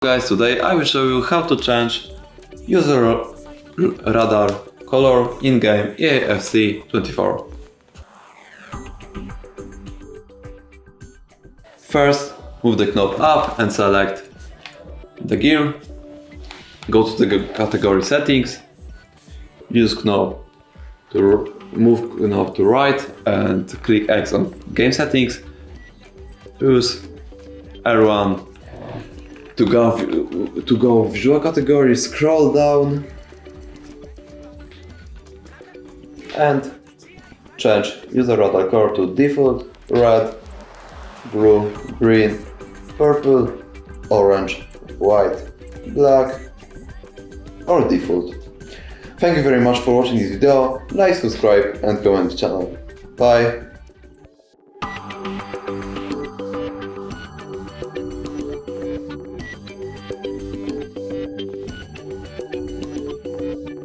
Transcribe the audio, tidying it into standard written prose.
Guys, today I will show you how to change user radar color in-game EAFC 24. First, move the knob up and select the gear. Go to the category settings. Use knob to move knob to right and click X on game settings. Use R1 to go visual category, scroll down and change user radar color to default, red, blue, green, purple, orange, white, black or default. Thank you very much for watching this video, like, subscribe and comment the channel. Bye!